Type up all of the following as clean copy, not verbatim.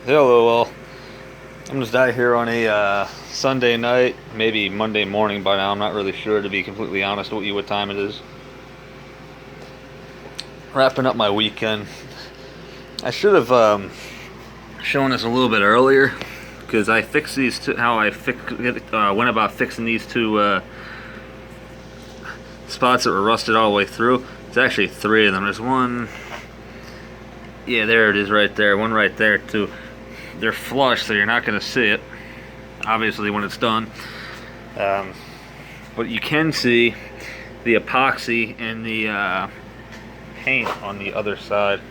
Hello, well, I'm just out here on a Sunday night, maybe Monday morning by now. I'm not really sure, to be completely honest with you, what time it is. Wrapping up my weekend. I should have shown this a little bit earlier because I fixed these two. How I went about fixing these two spots that were rusted all the way through. It's actually three of them. There's one. Yeah, there it is, right there. One right there too. They're flush, so you're not going to see it, obviously, when it's done. But you can see the epoxy and the paint on the other side.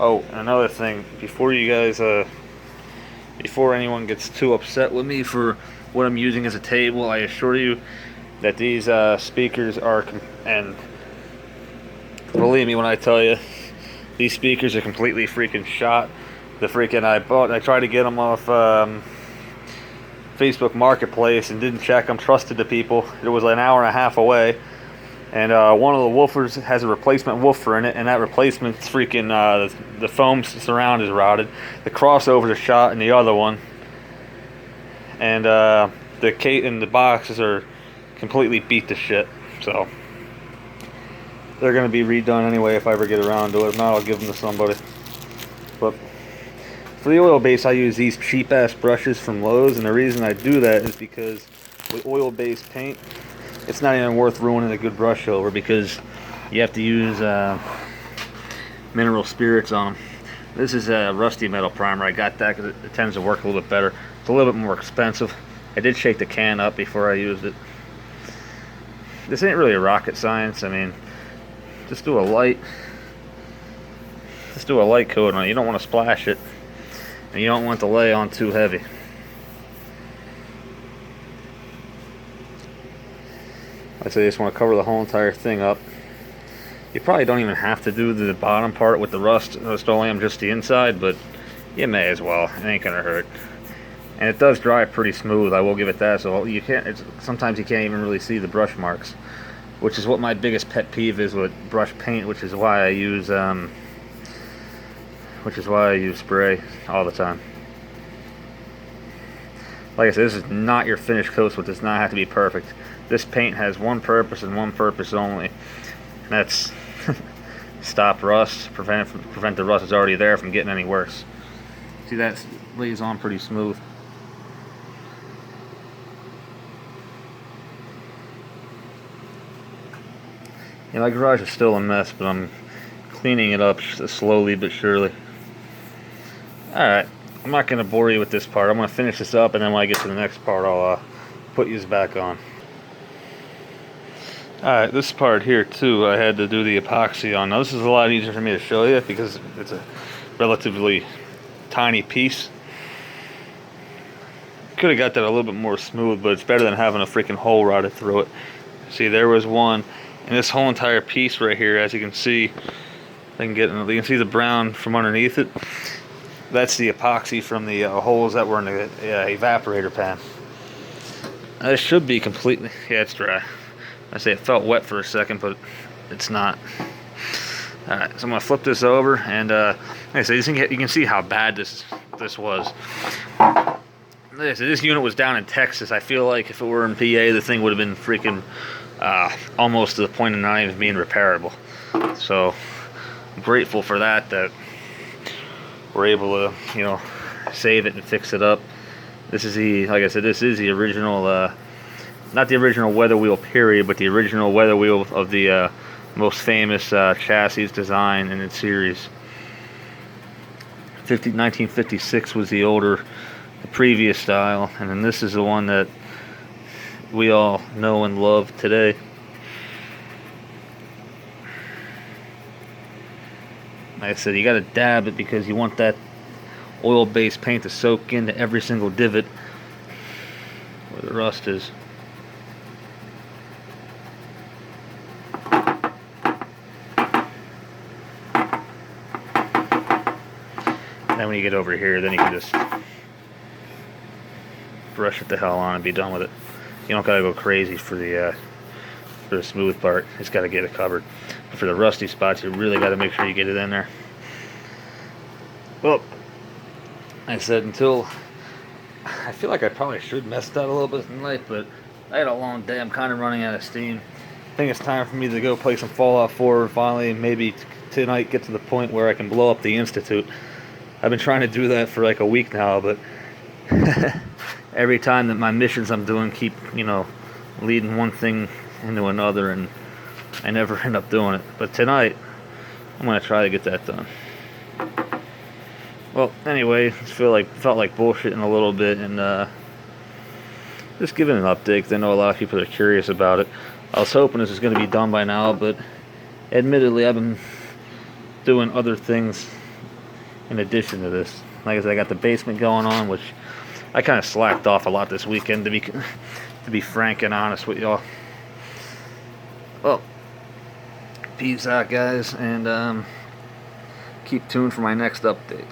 Oh, another thing, before you guys, before anyone gets too upset with me for what I'm using as a table, I assure you that these speakers are, and believe me when I tell you, these speakers are completely freaking shot. I tried to get them off Facebook Marketplace and didn't check them, trusted the people. It was an hour and a half away. And one of the woofers has a replacement woofer in it, and that replacement's freaking, the foam surround is routed. The crossovers are shot in the other one. And the boxes are completely beat to shit. So, they're going to be redone anyway if I ever get around to it. If not, I'll give them to somebody. But for the oil base, I use these cheap ass brushes from Lowe's, and the reason I do that is because with oil based paint, it's not even worth ruining a good brush over because you have to use mineral spirits on them. This is a rusty metal primer. I got that because it tends to work a little bit better. It's a little bit more expensive. I did shake the can up before I used it. This ain't really a rocket science. I mean, just do a light coat on it. You don't want to splash it, and you don't want to lay on too heavy. I say you just want to cover the whole entire thing up. You probably don't even have to do the bottom part with the Rust-Oleum, just the inside, but you may as well. It ain't gonna hurt. And it does dry pretty smooth, I will give it that. So you can't. Sometimes you can't even really see the brush marks, which is what my biggest pet peeve is with brush paint, which is why I use spray all the time. Like I said, this is not your finished coat, so it does not have to be perfect. This paint has one purpose and one purpose only, and that's stop rust, prevent the rust that's already there from getting any worse. See, that lays on pretty smooth. Yeah, my garage is still a mess, but I'm cleaning it up slowly but surely. Alright, I'm not going to bore you with this part. I'm going to finish this up, and then when I get to the next part, I'll put yous back on. Alright, this part here too, I had to do the epoxy on. Now this is a lot easier for me to show you because it's a relatively tiny piece. Could have got that a little bit more smooth, but it's better than having a freaking hole routed through it. See, there was one, and this whole entire piece right here, as you can see, you can see the brown from underneath it. That's the epoxy from the holes that were in the evaporator pan. This should be completely, yeah, it's dry. I say it felt wet for a second, but it's not. Alright, so I'm going to flip this over, and like I say, you can see how bad this was. This unit was down in Texas. I feel like if it were in PA, the thing would have been freaking almost to the point of not even being repairable. So I'm grateful for that we're able to, save it and fix it up. This is like I said, this is the original, not the original weather wheel period, but the original weather wheel of the most famous chassis design in its series. 1956 was the previous style, and then this is the one that we all know and love today. Like I said, you gotta dab it because you want that oil-based paint to soak into every single divot where the rust is. And then when you get over here, then you can just brush it the hell on and be done with it. You don't gotta go crazy for the smooth part. You just gotta get it covered. But for the rusty spots, you really gotta make sure you get it in there. Well, I said until I feel like I probably should mess that a little bit tonight, but I had a long day. I'm kind of running out of steam. I think it's time for me to go play some Fallout 4 and finally maybe tonight get to the point where I can blow up the Institute. I've been trying to do that for like a week now, but every time that my missions I'm doing keep, leading one thing into another, and I never end up doing it. But tonight, I'm gonna try to get that done. Well, anyway, felt like bullshitting a little bit, and just giving an update 'cause I know a lot of people are curious about it. I was hoping this was going to be done by now, but admittedly, I've been doing other things in addition to this. Like I said, I got the basement going on, which I kind of slacked off a lot this weekend, to be frank and honest with y'all. Well, peace out, guys, and keep tuned for my next update.